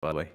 by the way.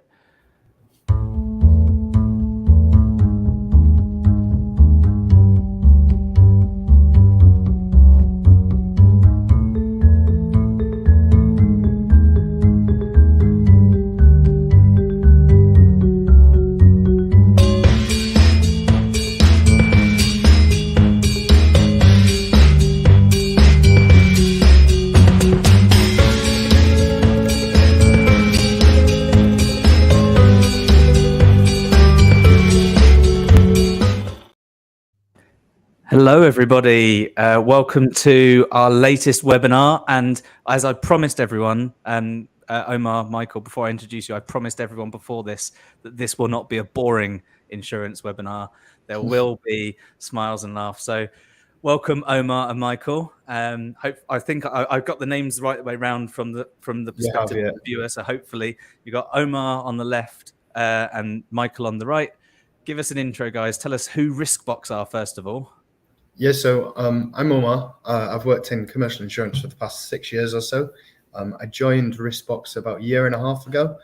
Hello, everybody. Welcome to our latest webinar. And as I promised everyone, Omar, Michael, before I introduce you, I promised everyone before this that this will not be a boring insurance webinar. There will be smiles and laughs. So welcome, Omar and Michael. I think I've got the names the right way round from the perspective of the viewer. So hopefully you got Omar on the left and Michael on the right. Give us an intro, guys. Tell us who RiskBox are, first of all. Yeah, so I'm Omar. I've worked in commercial insurance for the past 6 years or so. I joined RiskBox about a year and a half ago.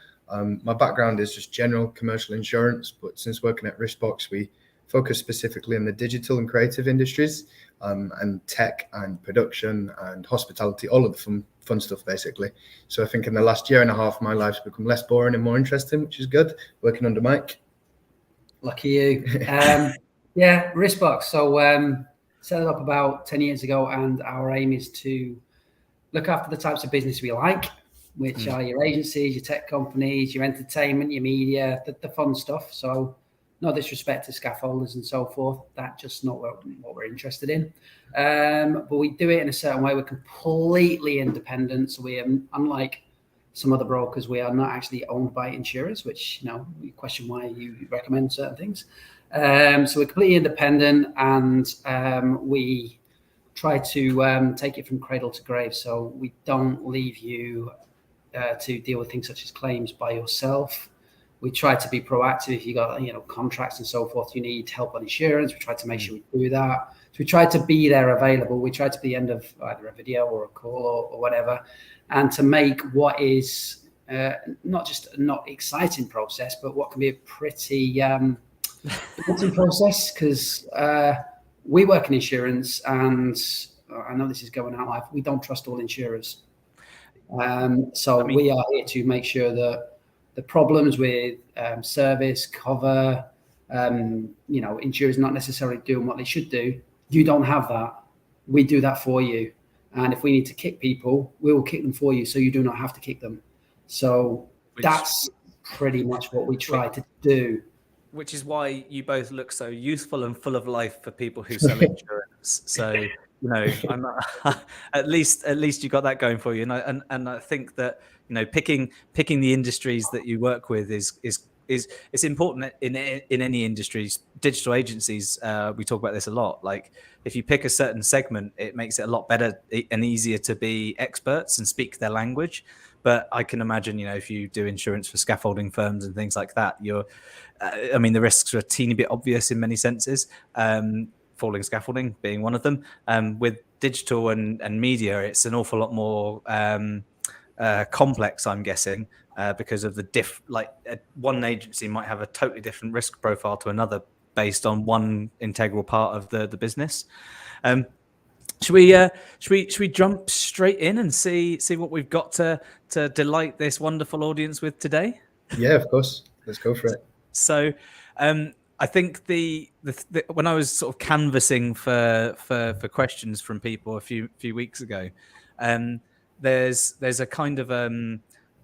My background is just general commercial insurance, but since working at RiskBox, we focus specifically on the digital and creative industries, and tech and production and hospitality, all of the fun stuff, basically. So I think in the last year and a half, my life's become less boring and more interesting, which is good, working under Mike. Lucky you. Yeah, RiskBox. So set it up about 10 years ago, and our aim is to look after the types of business we like, which are your agencies, your tech companies, your entertainment, your media, the fun stuff. So no disrespect to scaffolders and so forth, that's just not what we're interested in. But we do it in a certain way. We're completely independent. So we are, unlike some other brokers, we are not actually owned by insurers, which, we question why you recommend certain things. So we're completely independent, and we try to take it from cradle to grave. So we don't leave you to deal with things such as claims by yourself. We try to be proactive. If you got contracts and so forth, you need help on insurance, we try to make sure we do that. So we try to be there available. We try to be the end of either a video or a call or whatever, and to make what is not just a not exciting process, but what can be a pretty process, because we work in insurance, and I know this is going out live, we don't trust all insurers. We are here to make sure that the problems with service, cover, insurers not necessarily doing what they should do, you don't have that. We do that for you. And if we need to kick people, we will kick them for you, so you do not have to kick them. So that's pretty much what we try to do. Which is why you both look so youthful and full of life for people who sell insurance. So, I'm not, at least you got that going for you. And I think that, picking the industries that you work with is important in any industries. Digital agencies, we talk about this a lot. Like, if you pick a certain segment, it makes it a lot better and easier to be experts and speak their language. But I can imagine, if you do insurance for scaffolding firms and things like that, the risks are a teeny bit obvious in many senses, falling scaffolding being one of them. With digital and media, it's an awful lot more complex, I'm guessing, because of the one agency might have a totally different risk profile to another based on one integral part of the business. Should we jump straight in and see what we've got to delight this wonderful audience with today? Yeah, of course. Let's go for it. So, I think the when I was sort of canvassing for questions from people a few weeks ago, there's a kind of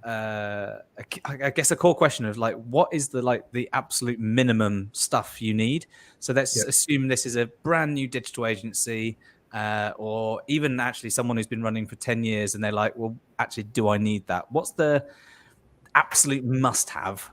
I guess a core question of like, what is the absolute minimum stuff you need? So let's assume this is a brand new digital agency. Or even actually someone who's been running for 10 years and they're like, well, actually, do I need that? What's the absolute must-have?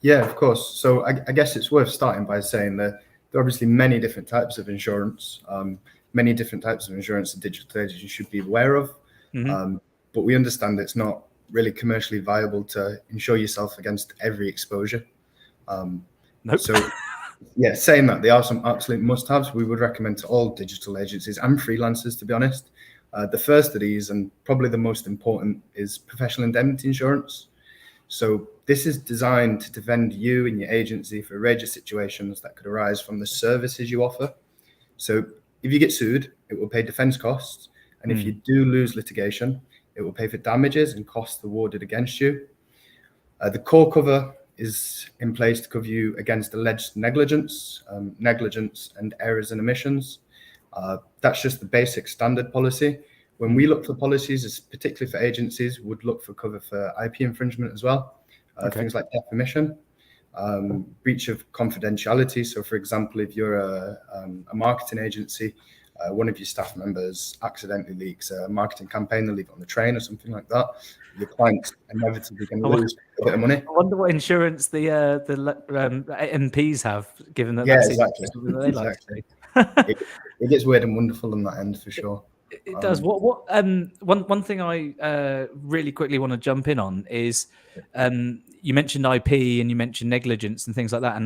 Yeah, of course. So I guess it's worth starting by saying that there are obviously many different types of insurance, that digital agencies should be aware of. Mm-hmm. But we understand it's not really commercially viable to insure yourself against every exposure. Nope. So yeah, saying that, there are some absolute must-haves we would recommend to all digital agencies and freelancers, to be honest. The first of these, and probably the most important, is professional indemnity insurance. So this is designed to defend you and your agency for a range of situations that could arise from the services you offer. So if you get sued, it will pay defense costs. And if you do lose litigation, it will pay for damages and costs awarded against you. The core cover is in place to cover you against alleged negligence and errors and omissions. That's just the basic standard policy. When we look for policies, particularly for agencies, would look for cover for IP infringement as well. Things like defamation, breach of confidentiality. So, for example, if you're a marketing agency, one of your staff members accidentally leaks a marketing campaign, they leave it on the train or something like that, your client's inevitably going to lose a bit of money. I wonder what insurance the MPs have, given that Yeah, that's exactly. something that they like to do. It gets weird and wonderful on that end for sure. It does. One thing I really quickly want to jump in on is you mentioned IP and you mentioned negligence and things like that,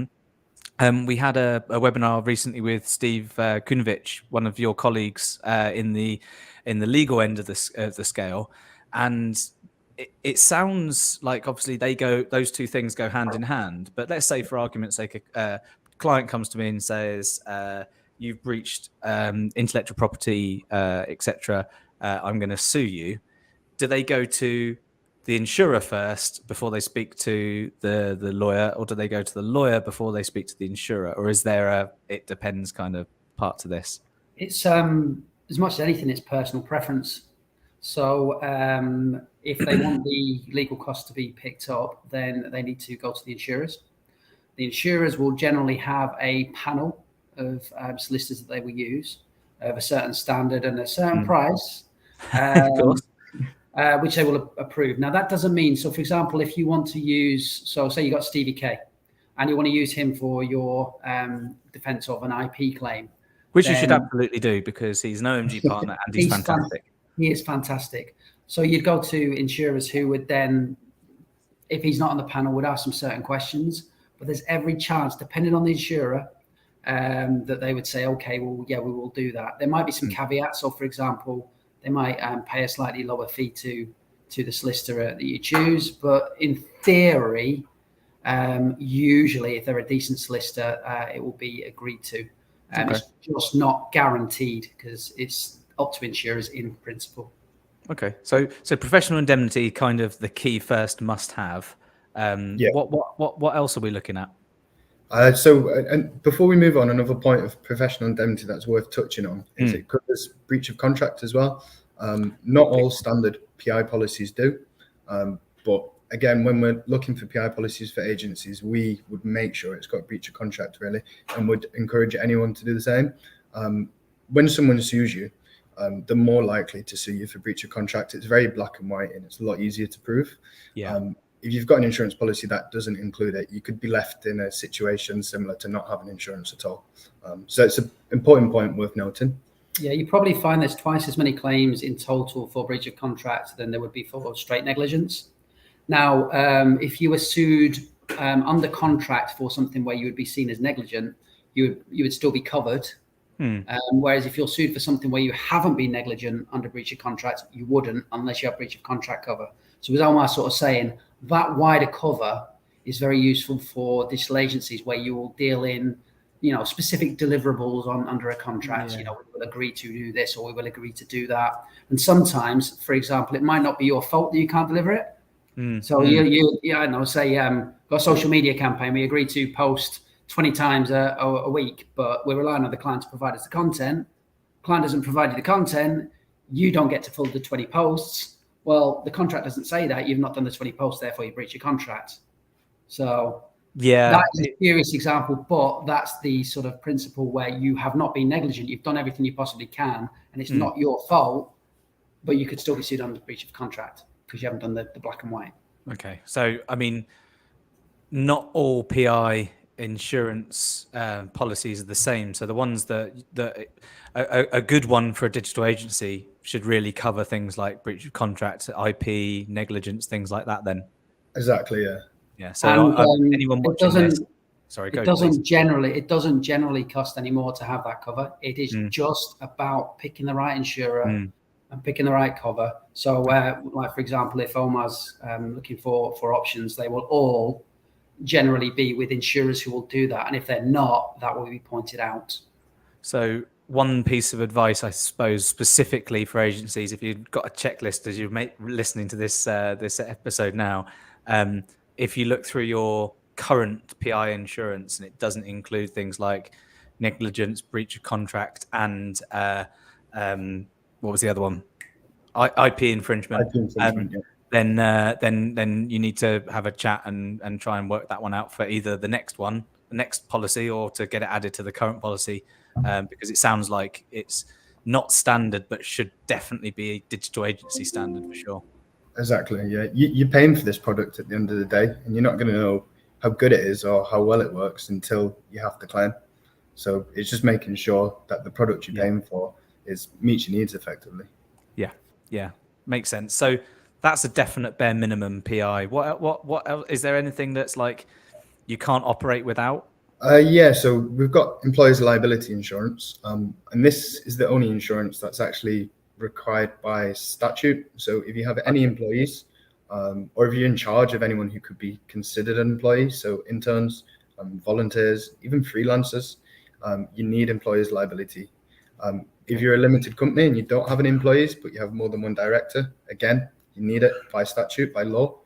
and we had a webinar recently with Steve Kunovich, one of your colleagues in the legal end of the scale, and it sounds like obviously those two things go hand in hand. But let's say, for argument's sake, a client comes to me and says, you've breached intellectual property, etc. I'm going to sue you. Do they go to the insurer first before they speak to the lawyer, or do they go to the lawyer before they speak to the insurer, or is there it depends kind of part to this? It's as much as anything, it's personal preference. So if they want the legal costs to be picked up, then they need to go to the insurers. The insurers will generally have a panel of solicitors that they will use of a certain standard and a certain price, Of course. which they will approve. Now, that doesn't mean, so for example, if you want to use, so say you got Stevie K and you want to use him for your defense of an IP claim. Which you should absolutely do, because he's an OMG partner and he's fantastic. He is fantastic. So you'd go to insurers who would then, if he's not on the panel, would ask some certain questions. But there's every chance, depending on the insurer, that they would say, okay, well, yeah, we will do that. There might be some caveats. So, for example, they might pay a slightly lower fee to the solicitor that you choose. But in theory, usually, if they're a decent solicitor, it will be agreed to. It's just not guaranteed, because it's up to insurers in principle. Okay, so professional indemnity, kind of the key first must-have. What else are we looking at? And before we move on, another point of professional indemnity that's worth touching on is it covers breach of contract as well. Not all standard PI policies do, but again, when we're looking for PI policies for agencies, we would make sure it's got breach of contract really, and would encourage anyone to do the same. When someone sues you, they're more likely to sue you for breach of contract. It's very black and white, and it's a lot easier to prove. If you've got an insurance policy that doesn't include it, you could be left in a situation similar to not having insurance at all. So it's an important point worth noting. Yeah, you probably find there's twice as many claims in total for breach of contract than there would be for straight negligence. Now, if you were sued under contract for something where you would be seen as negligent, you would still be covered. Whereas if you're sued for something where you haven't been negligent under breach of contract, you wouldn't, unless you have breach of contract cover. So as Omar sort of saying, that wider cover is very useful for digital agencies where you will deal in, specific deliverables under a contract. We will agree to do this, or we will agree to do that. And sometimes, for example, it might not be your fault that you can't deliver it. So say got a social media campaign, we agree to post 20 times a week, but we're relying on the client to provide us the content. Client doesn't provide you the content, you don't get to fill the 20 posts. Well, the contract doesn't say that. You've not done the 20 posts, therefore you breach your contract. So that is a serious example, but that's the sort of principle where you have not been negligent. You've done everything you possibly can, and it's not your fault, but you could still be sued under breach of contract because you haven't done the black and white. Okay. So, I mean, not all PI insurance policies are the same. So the ones that a good one for a digital agency should really cover things like breach of contract, IP, negligence, things like that then. Exactly, yeah. Yeah. So anyone watching this, it doesn't generally cost any more to have that cover. It is just about picking the right insurer and picking the right cover. So, like for example, if Omar's looking for options, they will all generally be with insurers who will do that. And if they're not, that will be pointed out. So one piece of advice, I suppose, specifically for agencies, if you've got a checklist as you're listening to this this episode now, if you look through your current PI insurance and it doesn't include things like negligence, breach of contract, and what was the other one? IP infringement. Then you need to have a chat and try and work that one out for either the next policy, or to get it added to the current policy, because it sounds like it's not standard, but should definitely be a digital agency standard for sure. Exactly. Yeah, you're paying for this product at the end of the day, and you're not going to know how good it is or how well it works until you have to claim. So it's just making sure that the product you're paying for meets your needs effectively. Yeah, makes sense. So that's a definite bare minimum PI. What else? Is there anything that's like you can't operate without? Yeah, so we've got employers' liability insurance, and this is the only insurance that's actually required by statute. So if you have any employees, or if you're in charge of anyone who could be considered an employee, so interns, volunteers, even freelancers, you need employers' liability. If you're a limited company and you don't have any employees, but you have more than one director, again, you need it by statute, by law.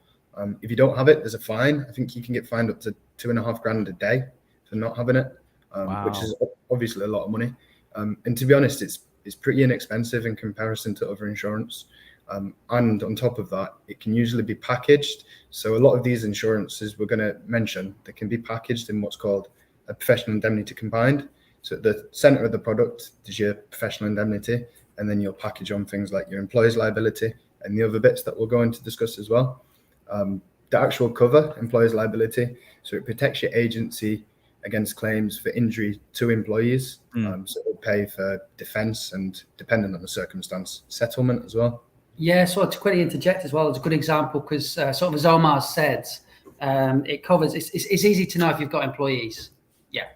If you don't have it, there's a fine. I think you can get fined up to $2,500 a day for not having it, which is obviously a lot of money. And to be honest, it's pretty inexpensive in comparison to other insurance. And on top of that, it can usually be packaged. So a lot of these insurances we're going to mention, they can be packaged in what's called a professional indemnity combined. So at the center of the product is your professional indemnity, and then you'll package on things like your employer's liability and the other bits that we're going to discuss as well. The actual cover, employer's liability, so it protects your agency against claims for injury to employees. So it'll pay for defense and, depending on the circumstance, settlement as well. Yeah, so to quickly interject as well, it's a good example because sort of as Omar said, it covers, it's easy to know if you've got employees. Yeah.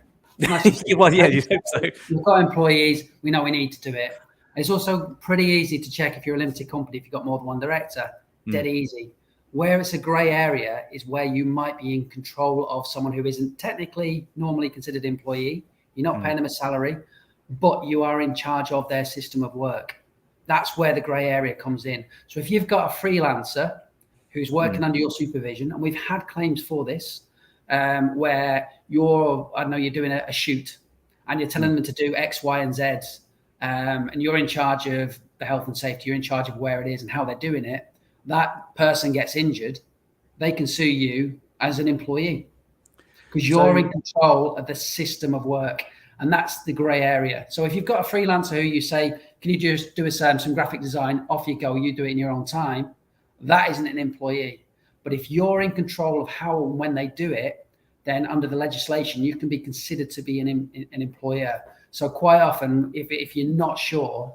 Well, yeah, you hope so. We've got employees, we know we need to do it. It's also pretty easy to check if you're a limited company, if you've got more than one director, dead easy. Where it's a grey area is where you might be in control of someone who isn't technically normally considered employee. You're not paying them a salary, but you are in charge of their system of work. That's where the grey area comes in. So if you've got a freelancer who's working under your supervision, and we've had claims for this, where you're doing a shoot and you're telling them to do X, Y, and Z, and you're in charge of the health and safety, you're in charge of where it is and how they're doing it, that person gets injured, they can sue you as an employee because you're in control of the system of work. And that's the grey area. So if you've got a freelancer who you say, can you just do some graphic design, off you go, you do it in your own time, that isn't an employee. But if you're in control of how and when they do it, then under the legislation, you can be considered to be an employer. So quite often, if you're not sure,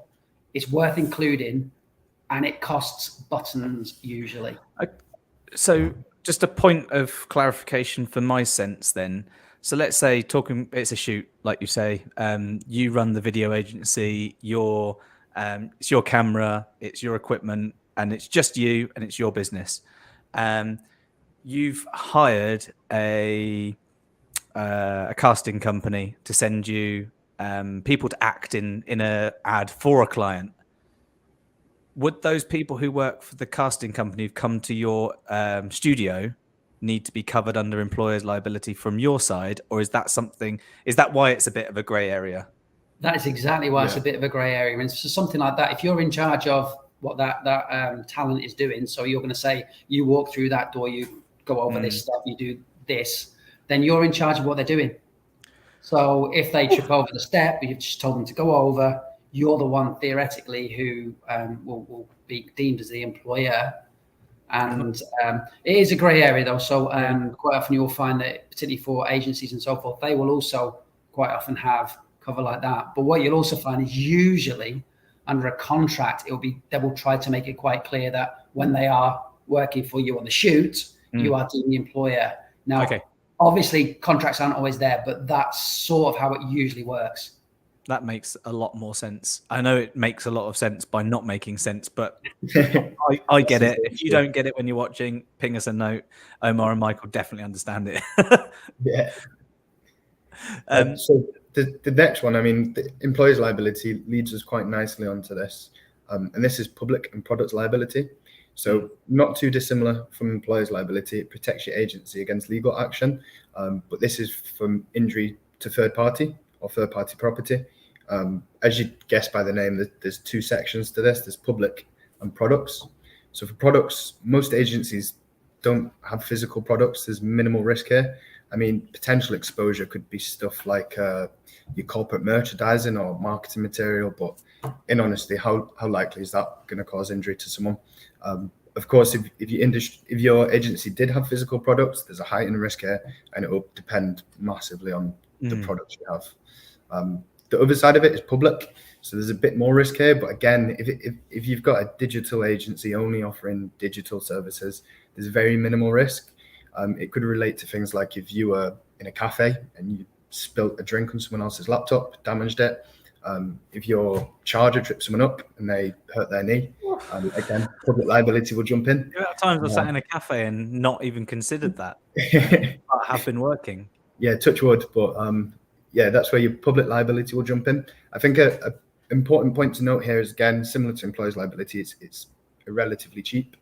it's worth including, and it costs buttons usually. So just a point of clarification for my sense then. So let's say it's a shoot, like you say, you run the video agency, it's your camera, it's your equipment, and it's just you and it's your business. You've hired a casting company to send you people to act in a ad for a client. Would those people who work for the casting company who've come to your studio need to be covered under employer's liability from your side, or is that why it's a bit of a grey area? That is exactly why it's a bit of a grey area. And so something like that, if you're in charge of what that talent is doing, so you're going to say, you walk through that door, you go over this stuff, you do this, then you're in charge of what they're doing. So if they trip over the step, you've just told them to go over, you're the one theoretically who will be deemed as the employer. And it is a grey area though. So quite often you'll find that, particularly for agencies and so forth, they will also quite often have cover like that. But what you'll also find is usually under a contract, they will try to make it quite clear that when they are working for you on the shoot, you are deemed the employer. Now, obviously contracts aren't always there, but that's sort of how it usually works. That makes a lot more sense. I know it makes a lot of sense by not making sense, but I get it. If you don't get it when you're watching, ping us a note. Omar and Michael definitely understand it. Yeah. Um, So the next one, I mean, the employer's liability leads us quite nicely onto this. And this is public and product liability. So not too dissimilar from employer's liability. It protects your agency against legal action. But this is from injury to third party or third party property. As you guess by the name, there's two sections to this. There's public and products. So for products, most agencies don't have physical products. There's minimal risk here. I mean, potential exposure could be stuff like your corporate merchandising or marketing material, but in honesty, how likely is that going to cause injury to someone? Of course, if your agency did have physical products, there's a heightened risk here, and it will depend massively on the products you have. The other side of it is public, so there's a bit more risk here. But again, if you've got a digital agency only offering digital services, there's very minimal risk. It could relate to things like if you were in a cafe and you spilt a drink on someone else's laptop, damaged it. If your charger trips someone up and they hurt their knee, again, public liability will jump in. There are times I sat in a cafe and not even considered that. That have been working. Yeah, touch wood, but yeah, that's where your public liability will jump in. I think a important point to note here is, again, similar to employer's liability, it's relatively cheap.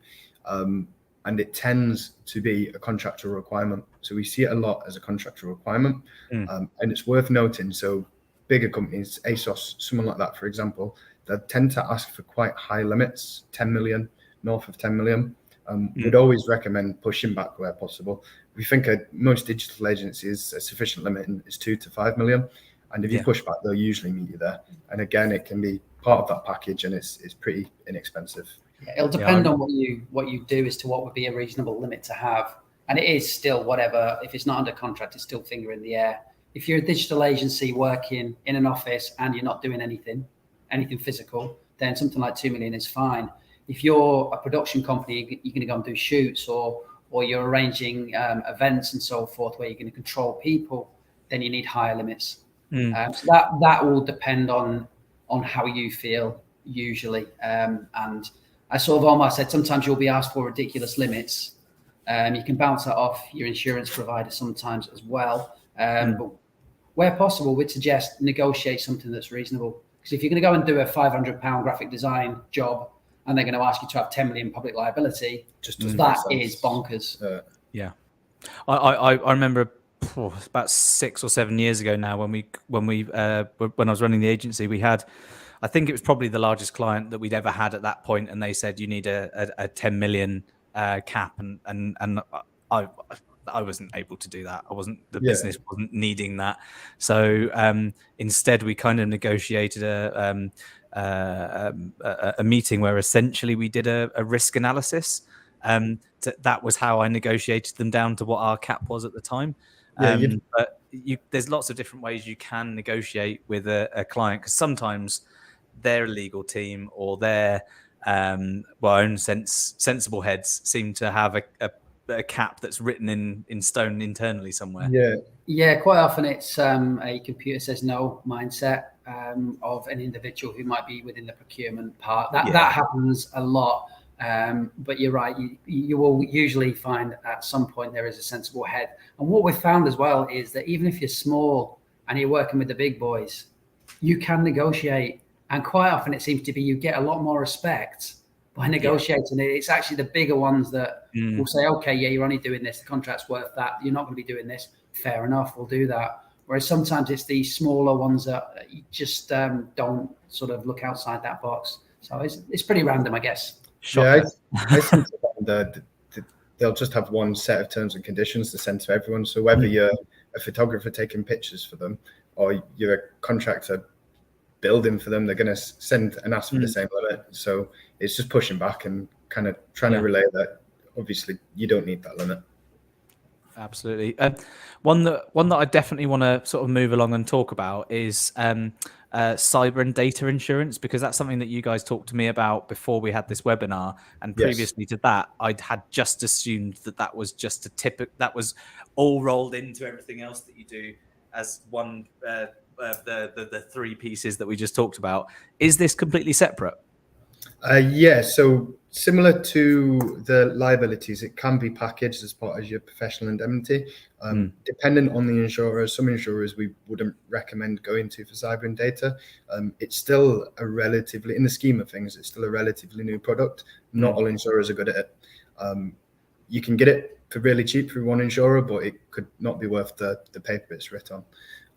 And it tends to be a contractual requirement. So we see it a lot as a contractual requirement. And it's worth noting, so bigger companies, ASOS, someone like that, for example, they tend to ask for quite high limits, 10 million, north of 10 million. We'd always recommend pushing back where possible. We think most digital agencies, a sufficient limit is 2 to 5 million. And if you push back, they'll usually meet you there. And again, it can be part of that package, and it's pretty inexpensive. Yeah, it'll depend on what you do as to what would be a reasonable limit to have. And it is still whatever. If it's not under contract, it's still finger in the air. If you're a digital agency working in an office and you're not doing anything physical, then something like 2 million is fine. If you're a production company, you're going to go and do shoots, or you're arranging events and so forth, where you're going to control people, then you need higher limits. So that will depend on how you feel usually. And as sort of Omar said, sometimes you'll be asked for ridiculous limits. You can bounce that off your insurance provider sometimes as well. But where possible, we'd suggest negotiate something that's reasonable. Because if you're going to go and do a £500 graphic design job and they're going to ask you to have 10 million public liability, that is bonkers. Yeah. I remember about 6 or 7 years ago now when I was running the agency, we had, I think it was probably the largest client that we'd ever had at that point, and they said you need a 10 million cap, and I wasn't able to do that. The business wasn't needing that. So instead, we kind of negotiated a meeting where essentially we did a risk analysis. That was how I negotiated them down to what our cap was at the time. But there's lots of different ways you can negotiate with a client, because sometimes their legal team or their own sensible heads seem to have a cap that's written in stone internally somewhere. Yeah, quite often it's a computer says no mindset of an individual who might be within the procurement part. That happens a lot. But you're right, you will usually find at some point there is a sensible head. And what we've found as well is that even if you're small and you're working with the big boys, you can negotiate. And quite often it seems to be you get a lot more respect by negotiating. It's actually the bigger ones that will say, okay, yeah, you're only doing this, the contract's worth that, you're not going to be doing this, fair enough, we'll do that. Whereas sometimes it's the smaller ones that you just don't sort of look outside that box. So it's pretty random, I guess. Yeah, I think that they'll just have one set of terms and conditions to send to everyone. So whether you're a photographer taking pictures for them or you're a contractor building for them, they're going to send and ask for the same limit. So it's just pushing back and kind of trying to relay that obviously you don't need that limit. Absolutely. One that I definitely want to sort of move along and talk about is cyber and data insurance, because that's something that you guys talked to me about before we had this webinar. And previously to that, I'd had just assumed that was just that was all rolled into everything else that you do as one the three pieces that we just talked about. Is this completely separate? Yeah, so similar to the liabilities, it can be packaged as part of your professional indemnity. Depending on the insurer, some insurers we wouldn't recommend going to for cyber and data. It's still a relatively, in the scheme of things, it's still a relatively new product. Not all insurers are good at it. You can get it for really cheap through one insurer, but it could not be worth the paper it's written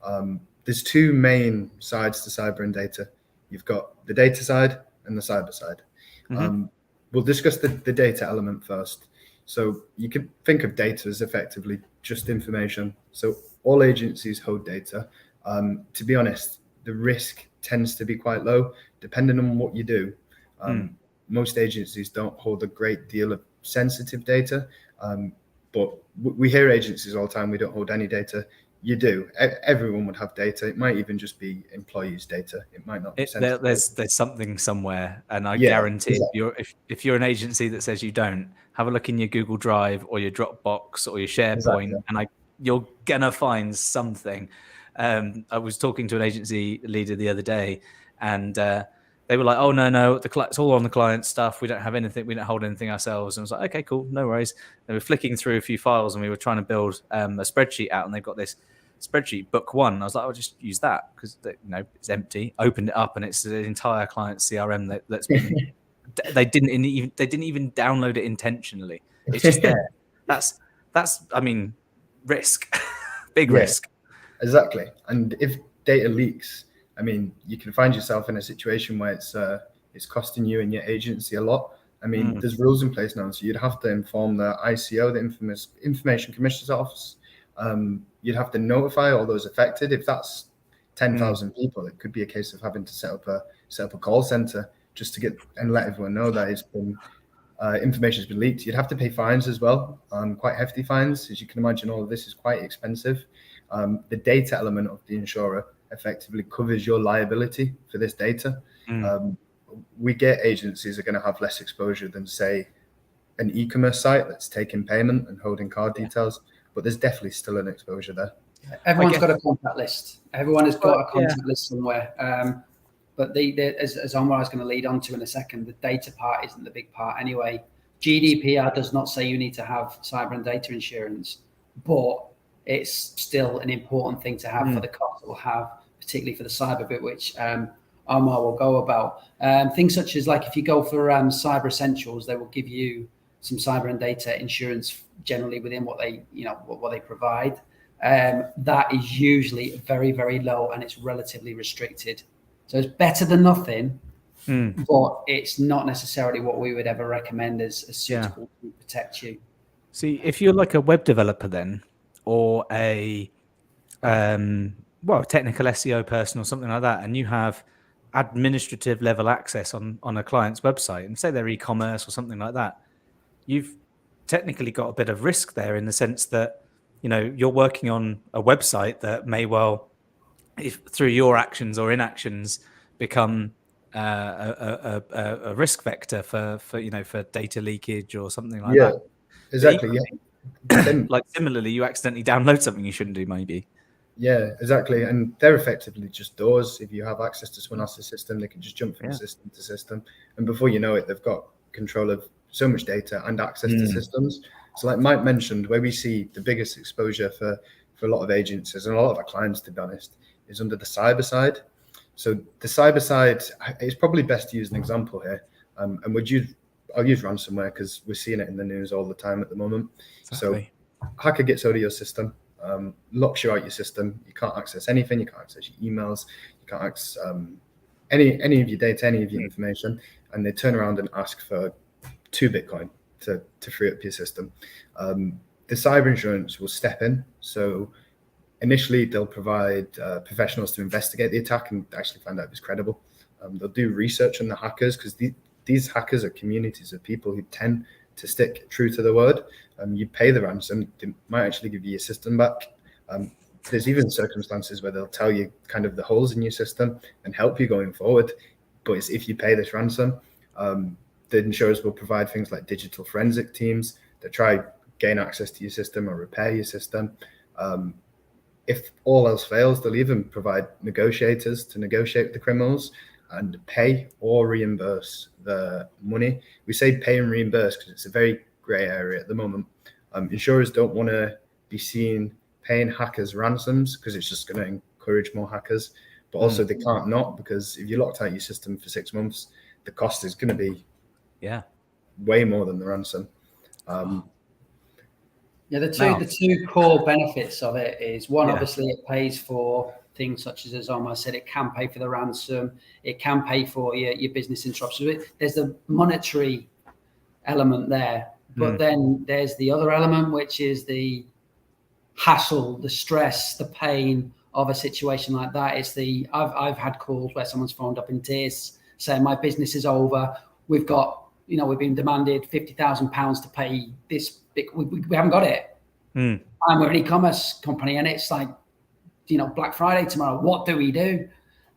on. There's two main sides to cyber and data. You've got the data side and the cyber side. We'll discuss the data element first. So you could think of data as effectively just information. So all agencies hold data. To be honest, the risk tends to be quite low, depending on what you do. Most agencies don't hold a great deal of sensitive data, but we hear agencies all the time, we don't hold any data. You do. Everyone would have data. It might even just be employees' data. It might not be sensitive. There's something somewhere, and I guarantee if you're an agency that says you don't, have a look in your Google Drive or your Dropbox or your SharePoint, and you're gonna find something. I was talking to an agency leader the other day, and they were like, "Oh no, it's all on the client stuff. We don't have anything. We don't hold anything ourselves." And I was like, "Okay, cool, no worries." They were flicking through a few files, and we were trying to build a spreadsheet out, and they've got this spreadsheet, book one. I was like, I'll just use that because it's empty. Opened it up, and it's the entire client CRM that's been. they didn't even download it intentionally. It's just there. That's I mean, risk, big risk. Exactly. And if data leaks, I mean, you can find yourself in a situation where it's costing you and your agency a lot. I mean, there's rules in place now, so you'd have to inform the ICO, the Information Commissioner's Office. You'd have to notify all those affected. If that's 10,000 people, it could be a case of having to set up a call center just to get and let everyone know that it's been information's been leaked. You'd have to pay fines as well, quite hefty fines. As you can imagine, all of this is quite expensive. The data element of the insurer effectively covers your liability for this data. We get agencies are going to have less exposure than, say, an e-commerce site that's taking payment and holding card details, but there's definitely still an exposure there. Everyone's got a contact list. Everyone has got a contact list somewhere. But as Omar is going to lead on to in a second, the data part isn't the big part anyway. GDPR does not say you need to have cyber and data insurance, but it's still an important thing to have for the cost it will have, particularly for the cyber bit, which Omar will go about. Things such as, like, if you go for cyber essentials, they will give you some cyber and data insurance generally within what they provide. That is usually very, very low, and it's relatively restricted. So it's better than nothing, but it's not necessarily what we would ever recommend as suitable to protect you. See, if you're like a web developer then, or a technical SEO person or something like that, and you have administrative level access on a client's website, and say they're e-commerce or something like that, you've technically got a bit of risk there, in the sense that you're working on a website that may well, if through your actions or inactions, become a risk vector for data leakage or something like that. Exactly. Like, similarly, you accidentally download something you shouldn't do, maybe. Yeah, exactly. And they're effectively just doors. If you have access to someone else's system, they can just jump from system to system, and before you know it, they've got control of so much data and access to systems. So, like Mike mentioned, where we see the biggest exposure for a lot of agencies and a lot of our clients, to be honest, is under the cyber side. So the cyber side, it's probably best to use an example here. And I'll use ransomware because we're seeing it in the news all the time at the moment. Exactly. So hacker gets out of your system, locks you out your system. You can't access anything. You can't access your emails. You can't access any of your data, any of your information. And they turn around and ask for 2 Bitcoin to free up your system. The cyber insurance will step in. So initially, they'll provide professionals to investigate the attack and actually find out if it's credible. They'll do research on the hackers, because these hackers are communities of people who tend to stick true to the word. You pay the ransom, they might actually give you your system back. There's even circumstances where they'll tell you kind of the holes in your system and help you going forward. But it's if you pay this ransom. The insurers will provide things like digital forensic teams that try gain access to your system or repair your system. if all else fails, they'll even provide negotiators to negotiate with the criminals and pay or reimburse the money. We say pay and reimburse because it's a very grey area at the moment. Insurers don't want to be seen paying hackers ransoms because it's just going to encourage more hackers. But also they can't not, because if you're locked out your system for 6 months, the cost is going to be way more than the ransom. The two core benefits of it is one, obviously it pays for things such as Omar said, it can pay for the ransom, it can pay for your business interruption. There's the monetary element there, but then there's the other element, which is the hassle, the stress, the pain of a situation like that. It's I've had calls where someone's phoned up in tears saying my business is over. We've been demanded £50,000 to pay this. We haven't got it. And we're an e-commerce company, and it's like, Black Friday tomorrow. What do we do?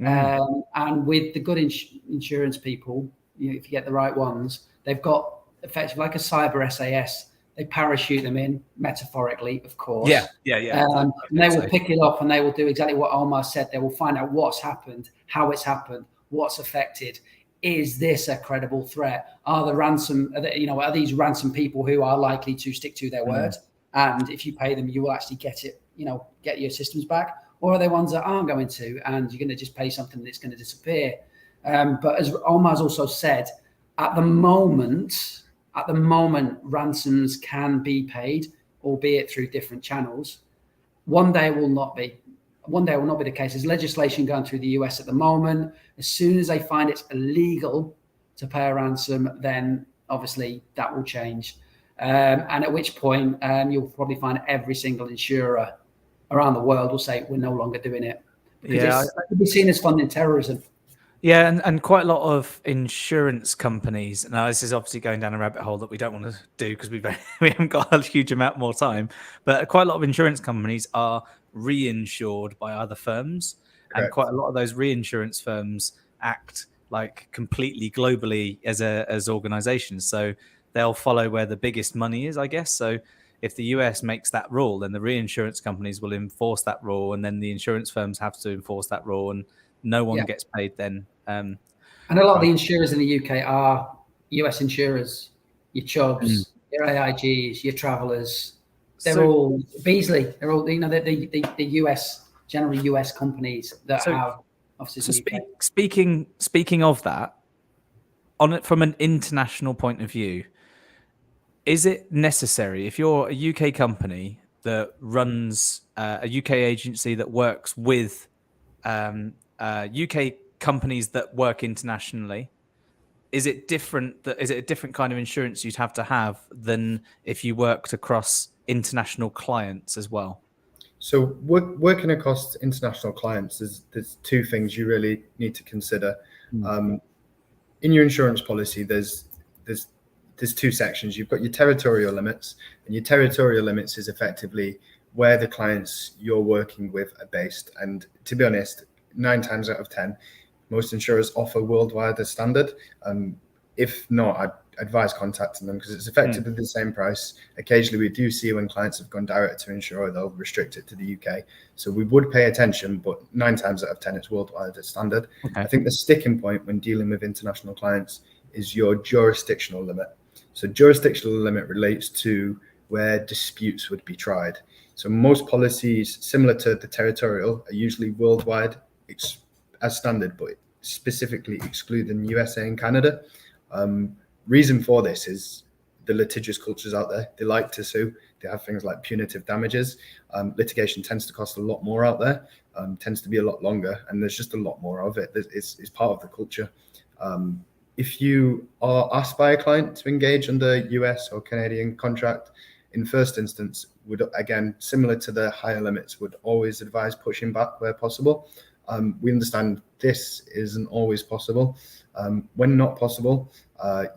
And with the good insurance people, if you get the right ones, they've got effectively like a cyber SAS. They parachute them in, metaphorically, of course. And they will pick it up and they will do exactly what Omar said. They will find out what's happened, how it's happened, what's affected. Is this a credible threat? Are these ransom people who are likely to stick to their word? And if you pay them, you will actually get it, get your systems back. Or are they ones that aren't going to, and you're going to just pay something that's going to disappear? But as Omar's also said, at the moment, ransoms can be paid, albeit through different channels. One day it will not be. One day it will not be the case. There's legislation going through the US at the moment. As soon as they find it's illegal to pay a ransom, then obviously that will change. And at which point you'll probably find every single insurer around the world will say we're no longer doing it. Because it could be seen as funding terrorism. Yeah, and quite a lot of insurance companies. Now, this is obviously going down a rabbit hole that we don't want to do because we haven't got a huge amount more time. But quite a lot of insurance companies are reinsured by other firms. Correct. And quite a lot of those reinsurance firms act like completely globally as organizations. So they'll follow where the biggest money is, I guess. So if the US makes that rule, then the reinsurance companies will enforce that rule, and then the insurance firms have to enforce that rule, and no one gets paid then. And a lot of the insurers in the UK are US insurers. Your Chubbs, your AIGs, your Travellers. They're all Beazley. They're all the US, generally US companies that have offices in the UK. Speaking of that, from an international point of view, is it necessary if you're a UK company that runs a UK agency that works with UK companies that work internationally? Is it different? Is it a different kind of insurance you'd have to have than if you worked across international clients as well? So working across international clients, there's two things you really need to consider. In your insurance policy, there's two sections. You've got your territorial limits, and your territorial limits is effectively where the clients you're working with are based. And to be honest, 9 times out of 10, most insurers offer worldwide as standard. If not, I'd advise contacting them because it's effectively the same price. Occasionally, we do see when clients have gone direct to insurer, they'll restrict it to the UK. So we would pay attention, but 9 times out of 10, it's worldwide as standard. Okay. I think the sticking point when dealing with international clients is your jurisdictional limit. So jurisdictional limit relates to where disputes would be tried. So most policies, similar to the territorial, are usually worldwide as standard, but specifically excluding USA and Canada. Reason for this is the litigious cultures out there. They like to sue. They have things like punitive damages. Litigation tends to cost a lot more out there, tends to be a lot longer, and there's just a lot more of it. It's part of the culture. If you are asked by a client to engage under US or Canadian contract, in first instance, would, again, similar to the higher limits, would always advise pushing back where possible. We understand this isn't always possible. When not possible,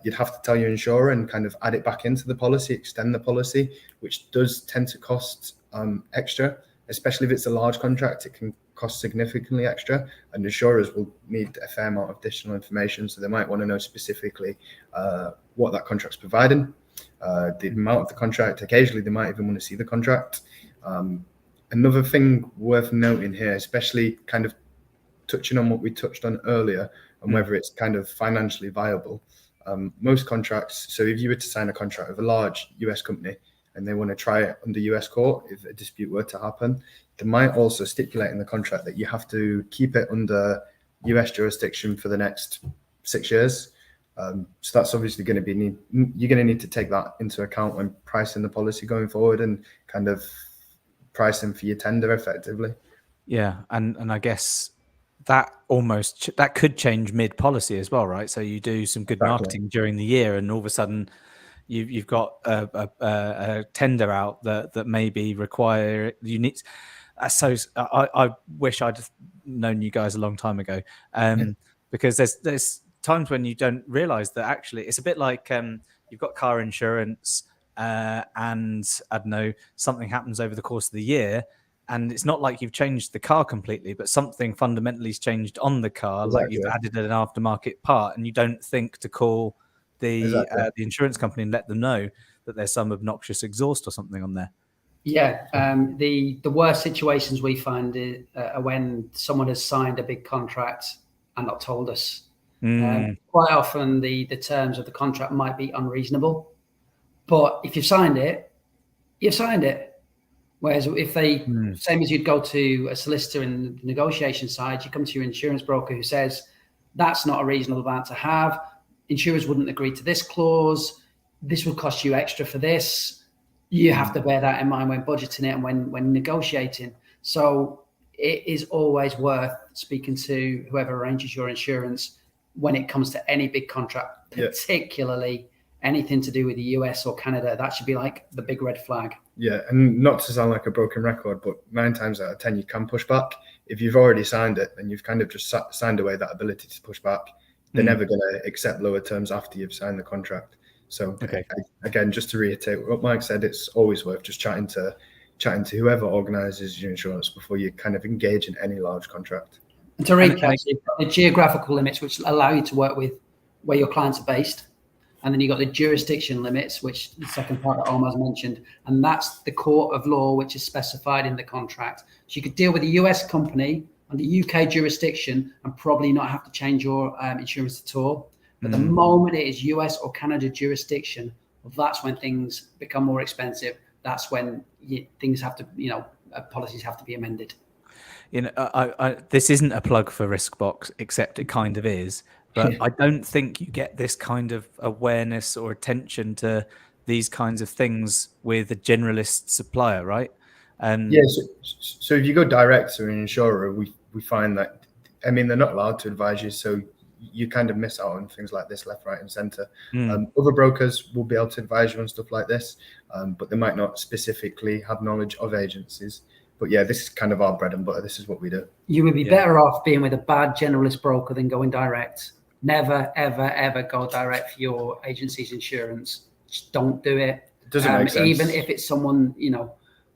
you'd have to tell your insurer and kind of add it back into the policy, extend the policy, which does tend to cost extra, especially if it's a large contract. It can cost significantly extra, and insurers will need a fair amount of additional information. So they might want to know specifically what that contract's providing, the amount of the contract. Occasionally, they might even want to see the contract. Another thing worth noting here, especially kind of touching on what we touched on earlier and whether it's kind of financially viable. Most contracts, so if you were to sign a contract with a large US company and they want to try it under US court, if a dispute were to happen, they might also stipulate in the contract that you have to keep it under US jurisdiction for the next 6 years. So that's obviously going to be you're going to need to take that into account when pricing the policy going forward and kind of pricing for your tender effectively. Yeah, and I guess that that could change mid policy as well, right? So you do some good marketing during the year, and all of a sudden you've got a tender out that maybe require you need. So I wish I'd known you guys a long time ago, because there's times when you don't realize that actually it's a bit like you've got car insurance, and I don't know, something happens over the course of the year. And it's not like you've changed the car completely, but something fundamentally's changed on the car, like you've added an aftermarket part, and you don't think to call the insurance company and let them know that there's some obnoxious exhaust or something on there. Yeah, the worst situations we find are when someone has signed a big contract and not told us. Quite often, the terms of the contract might be unreasonable, but if you've signed it, you've signed it. Whereas if they, same as you'd go to a solicitor in the negotiation side, you come to your insurance broker who says, that's not a reasonable amount to have. Insurers wouldn't agree to this clause. This would cost you extra for this. You have to bear that in mind when budgeting it and when negotiating. So it is always worth speaking to whoever arranges your insurance when it comes to any big contract, particularly anything to do with the US or Canada. That should be like the big red flag. Yeah, and not to sound like a broken record, but 9 times out of 10 you can push back. If you've already signed it, then you've kind of just signed away that ability to push back. They're never going to accept lower terms after you've signed the contract. So again, just to reiterate what Mike said, it's always worth just chatting to whoever organises your insurance before you kind of engage in any large contract. And to recap, you've got the geographical limits, which allow you to work with where your clients are based. And then you've got the jurisdiction limits, which the second part that Omar's mentioned, and that's the court of law, which is specified in the contract. So you could deal with a US company under UK jurisdiction and probably not have to change your insurance at all. But the moment it is US or Canada jurisdiction, that's when things become more expensive. That's when things have to, policies have to be amended. This isn't a plug for RiskBox, except it kind of is. But I don't think you get this kind of awareness or attention to these kinds of things with a generalist supplier, right? So if you go direct to an insurer, we find that, they're not allowed to advise you, so you kind of miss out on things like this left, right, and centre. Other brokers will be able to advise you on stuff like this, but they might not specifically have knowledge of agencies. But yeah, this is kind of our bread and butter. This is what we do. You would be better off being with a bad generalist broker than going direct. Never, ever, ever go direct for your agency's insurance. Just don't do it. It doesn't make sense. Even if it's someone,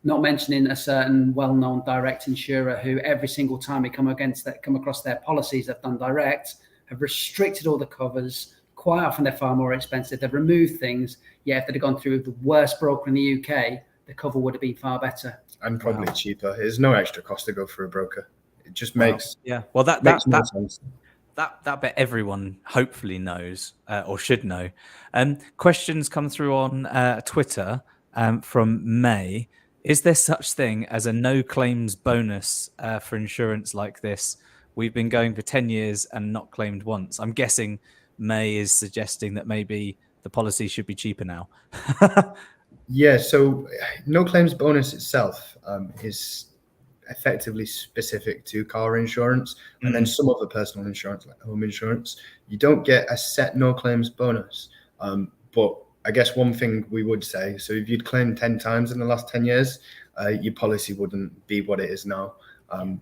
not mentioning a certain well-known direct insurer who every single time we come across their policies they've done direct, have restricted all the covers. Quite often they're far more expensive. They've removed things. Yeah, if they'd have gone through the worst broker in the UK, the cover would have been far better. And probably cheaper. There's no extra cost to go for a broker. It just makes that makes sense. That bit everyone hopefully knows or should know. Questions come through on Twitter from May. Is there such thing as a no claims bonus for insurance like this? We've been going for 10 years and not claimed once. I'm guessing May is suggesting that maybe the policy should be cheaper now. Yeah, so no claims bonus itself is effectively specific to car insurance, and then some other personal insurance like home insurance. You don't get a set no claims bonus, but I guess one thing we would say, so if you'd claimed 10 times in the last 10 years, your policy wouldn't be what it is now.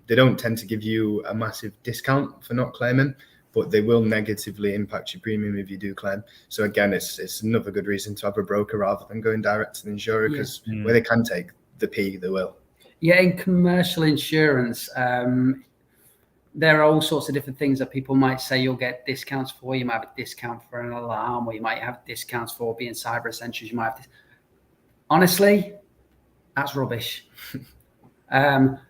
They don't tend to give you a massive discount for not claiming, but they will negatively impact your premium if you do claim. So again, it's another good reason to have a broker rather than going direct to the insurer, because where they can take the P, they will. Yeah, in commercial insurance, there are all sorts of different things that people might say you'll get discounts for. You might have a discount for an alarm, or you might have discounts for being cyber essentials. You might have this. Honestly, that's rubbish.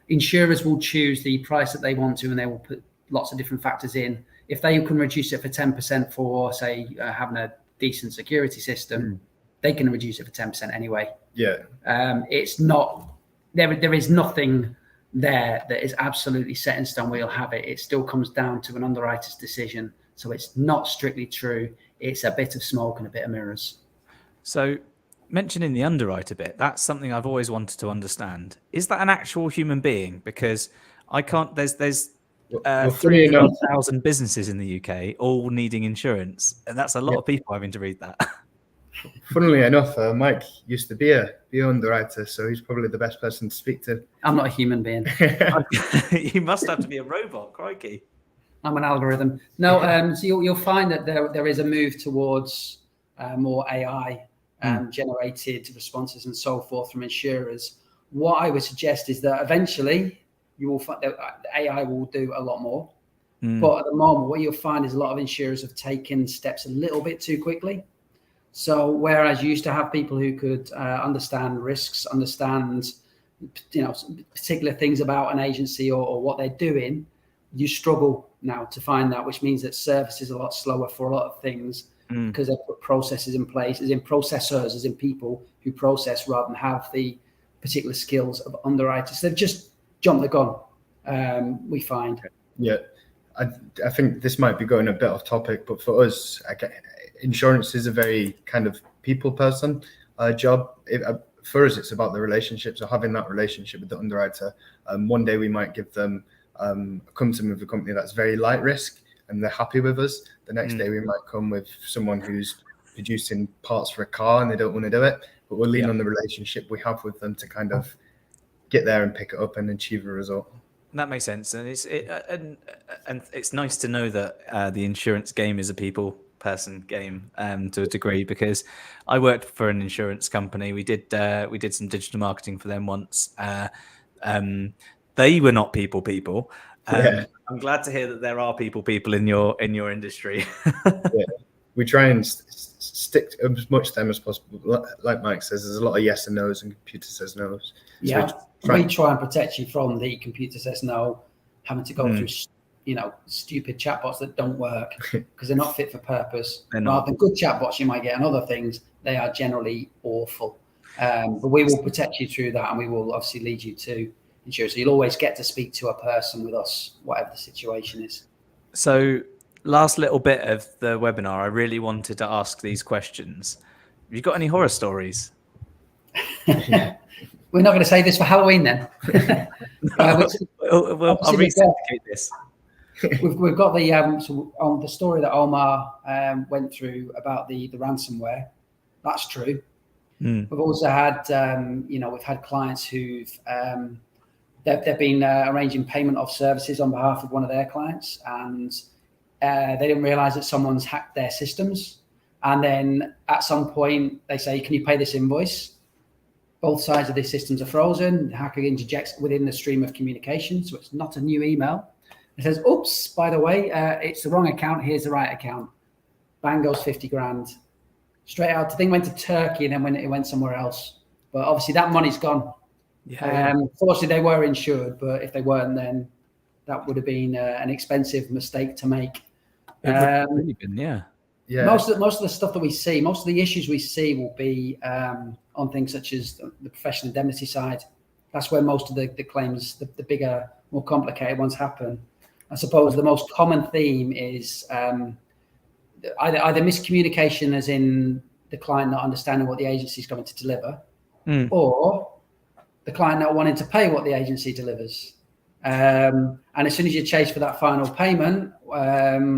Insurers will choose the price that they want to, and they will put lots of different factors in. If they can reduce it for 10% for, say, having a decent security system, they can reduce it for 10% anyway. Yeah. It's not, there is nothing there that is absolutely set in stone. We'll have it. It still comes down to an underwriter's decision. So it's not strictly true. It's a bit of smoke and a bit of mirrors. So mentioning the underwriter bit, that's something I've always wanted to understand. Is that an actual human being? Because I can't, there's 3,000 businesses in the UK all needing insurance. And that's a lot of people having to read that. Funnily enough, Mike used to be an underwriter, so he's probably the best person to speak to. I'm not a human being. You must have to be a robot, crikey. I'm an algorithm. No, so you'll find that there is a move towards more AI generated responses and so forth from insurers. What I would suggest is that eventually you will find that AI will do a lot more. But at the moment, what you'll find is a lot of insurers have taken steps a little bit too quickly. So whereas you used to have people who could understand risks, understand particular things about an agency or what they're doing, you struggle now to find that, which means that service is a lot slower for a lot of things because they put processes in place, as in processors, as in people who process rather than have the particular skills of underwriters. So they've just jumped the gun, we find. Yeah, I think this might be going a bit off topic, but for us, insurance is a very kind of people person job. For us, it's about the relationship. So having that relationship with the underwriter. One day we might give them come to them with a company that's very light risk and they're happy with us. The next day we might come with someone who's producing parts for a car and they don't want to do it, but we'll lean on the relationship we have with them to kind of get there and pick it up and achieve a result. That makes sense, and it's nice to know that the insurance game is a people person game to a degree, because I worked for an insurance company. We did some digital marketing for them once. They were not people. I'm glad to hear that there are people in your industry. Yeah. We try and stick as much to them as possible. Like Mike says, there's a lot of yes and no's, and computer says no's. Yeah, so we try and protect you from the computer says no, having to go through stupid chatbots that don't work because they're not fit for purpose. Rather than good chatbots you might get and other things, they are generally awful. But we will protect you through that, and we will obviously lead you to insurance. So you'll always get to speak to a person with us, whatever the situation is. So last little bit of the webinar, I really wanted to ask these questions. Have you got any horror stories? We're not going to say this for Halloween then. I'll re-syndicate this. We've got the story that Omar went through about the ransomware. That's true. We've also had we've had clients who've they've been arranging payment of services on behalf of one of their clients, and they didn't realize that someone's hacked their systems. And then at some point they say, can you pay this invoice? Both sides of the systems are frozen. The hacker interjects within the stream of communication. So it's not a new email. It says, oops, by the way, it's the wrong account. Here's the right account. Bang goes 50 grand. Straight out. The thing went to Turkey and then it went somewhere else. But obviously that money's gone. Fortunately, they were insured, but if they weren't, then that would have been an expensive mistake to make. Really been, Yeah. Most of the stuff that we see, most of the issues we see will be on things such as the professional indemnity side. That's where most of the claims, the bigger, more complicated ones happen. I suppose the most common theme is either miscommunication, as in the client not understanding what the agency is going to deliver, or the client not wanting to pay what the agency delivers. And as soon as you chase for that final payment,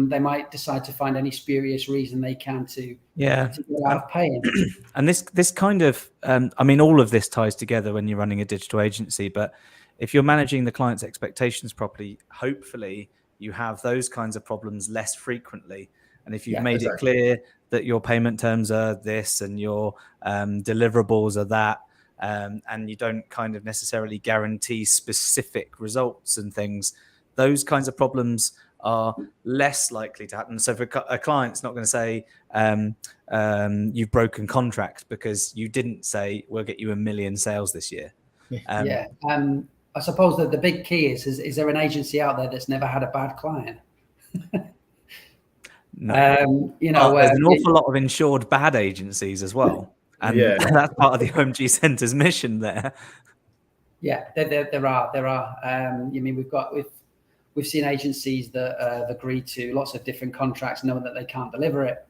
they might decide to find any spurious reason they can to get out of paying. And this kind of, all of this ties together when you're running a digital agency, but if you're managing the client's expectations properly, hopefully you have those kinds of problems less frequently. And if you've made it clear that your payment terms are this and your deliverables are that, and you don't kind of necessarily guarantee specific results and things, those kinds of problems are less likely to happen. So for a client's not going to say you've broken contract because you didn't say we'll get you 1 million sales this year. I suppose that the big key is there an agency out there that's never had a bad client? No. You know, there's an awful lot of insured bad agencies as well. And Yeah. that's part of the OMG Centre's mission there. Yeah, there are. I mean, we've seen agencies that have agreed to lots of different contracts, knowing that they can't deliver it,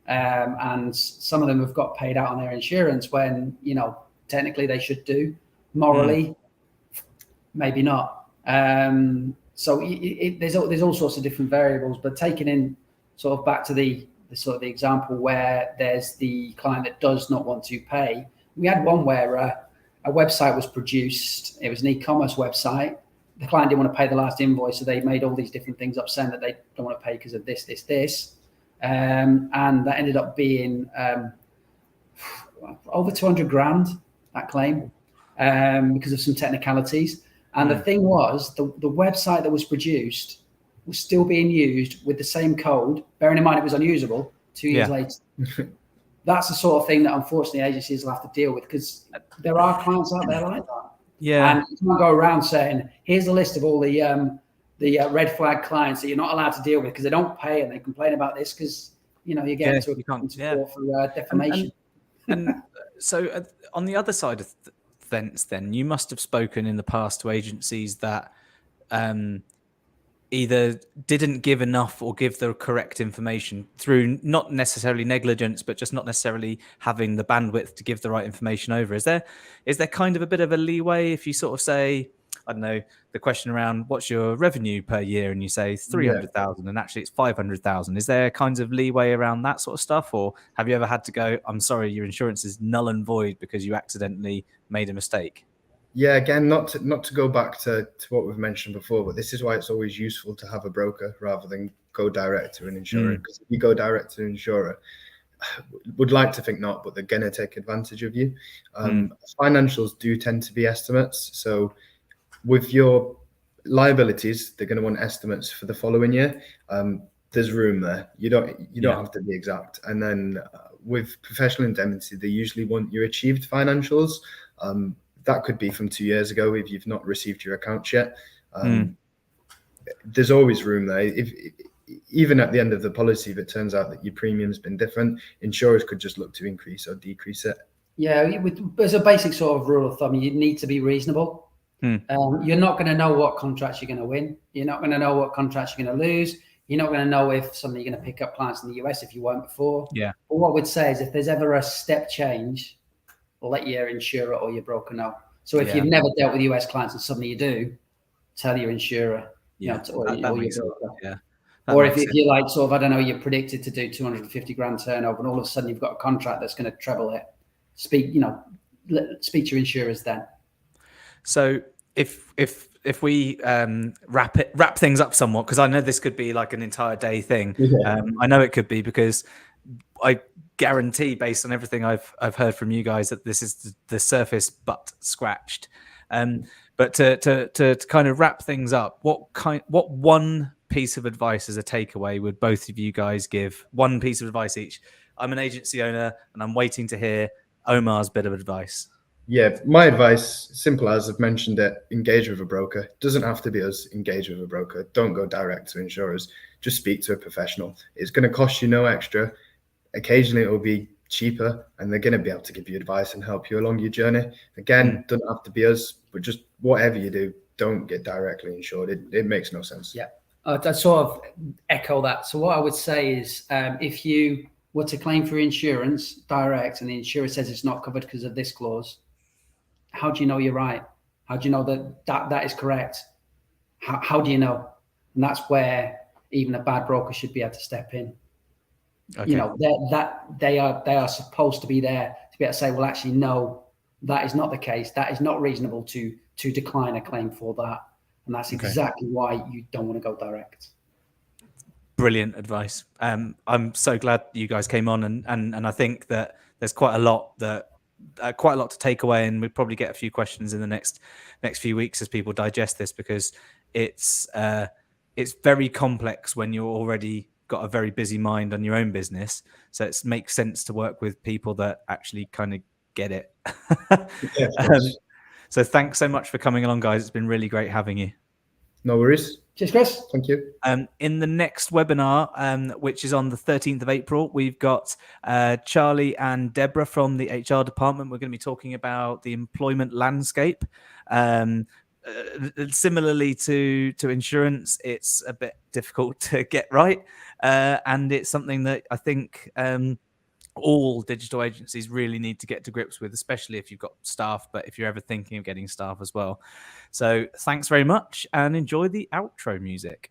and some of them have got paid out on their insurance when, you know, technically they should do, morally, maybe not. So there's all sorts of different variables, but taking in sort of back to the sort of the example where there's the client that does not want to pay. We had one where a website was produced. It was an e-commerce website. The client didn't want to pay the last invoice, so they made all these different things up saying that they don't want to pay because of this. And that ended up being over 200 grand, that claim, because of some technicalities. And the thing was, the website that was produced was still being used with the same code, bearing in mind it was unusable 2 years later. That's the sort of thing that unfortunately agencies will have to deal with, because there are clients out there like that. Yeah. And you can't go around saying, here's a list of all the red flag clients that you're not allowed to deal with because they don't pay and they complain about this, because, you know, you get into a court for defamation. And so on the other side of the fence, then, you must have spoken in the past to agencies that either didn't give enough or give the correct information through not necessarily negligence, but just not necessarily having the bandwidth to give the right information over. Is there kind of a bit of a leeway if you sort of say, I don't know, the question around what's your revenue per year, and you say 300,000 and actually it's 500,000. Is there kinds of leeway around that sort of stuff? Or have you ever had to go, I'm sorry, your insurance is null and void because you accidentally made a mistake? Yeah, again, not to go back to what we've mentioned before, but this is why it's always useful to have a broker rather than go direct to an insurer. Because if you go direct to an insurer, would like to think not, but they're going to take advantage of you. Financials do tend to be estimates. So with your liabilities, they're going to want estimates for the following year. There's room there. You don't have to be exact. And then with professional indemnity, they usually want your achieved financials. That could be from 2 years ago if you've not received your accounts yet. There's always room there. If even at the end of the policy, if it turns out that your premium's been different, insurers could just look to increase or decrease it. Yeah, there's a basic sort of rule of thumb. You need to be reasonable. You're not going to know what contracts you're going to win. You're not going to know what contracts you're going to lose. You're not going to know if suddenly you're going to pick up clients in the US if you weren't before. Yeah. But what we'd say is if there's ever a step change, let your insurer or your broker know. So if you've never dealt with US clients and suddenly you do, tell your insurer. Or if you're like sort of, I don't know, you're predicted to do 250 grand turnover and all of a sudden you've got a contract that's going to treble it, speak to your insurers then. So if we wrap things up somewhat, because I know this could be like an entire day thing. I know it could be, because I guarantee, based on everything I've heard from you guys, that this is the surface but scratched. But to kind of wrap things up, what one piece of advice as a takeaway would both of you guys give? One piece of advice each. I'm an agency owner and I'm waiting to hear Omar's bit of advice. Yeah, my advice, simple as I've mentioned it, engage with a broker. It doesn't have to be us. Engage with a broker. Don't go direct to insurers. Just speak to a professional. It's going to cost you no extra. Occasionally it will be cheaper, and they're going to be able to give you advice and help you along your journey. Again, doesn't have to be us, but just whatever you do, don't get directly insured. It makes no sense. Yeah, I sort of echo that. So what I would say is, if you were to claim for insurance direct and the insurer says it's not covered because of this clause, how do you know you're right? How do you know that is correct? How do you know? And that's where even a bad broker should be able to step in. Okay. You know, they are supposed to be there to be able to say, well, actually, no, that is not the case. That is not reasonable to decline a claim for that. And that's exactly why you don't want to go direct. Brilliant advice. I'm so glad you guys came on, and I think that there's quite a lot to take away, and we'll probably get a few questions in the next few weeks as people digest this, because it's very complex when you're already got a very busy mind on your own business. So it makes sense to work with people that actually kind of get it. So thanks so much for coming along, guys. It's been really great having you. No worries. Cheers, Chris. Thank you. In the next webinar, which is on the 13th of April, we've got Charlie and Deborah from the HR department. We're going to be talking about the employment landscape. Similarly to insurance, it's a bit difficult to get right. And it's something that I think all digital agencies really need to get to grips with, especially if you've got staff, but if you're ever thinking of getting staff as well. So thanks very much and enjoy the outro music.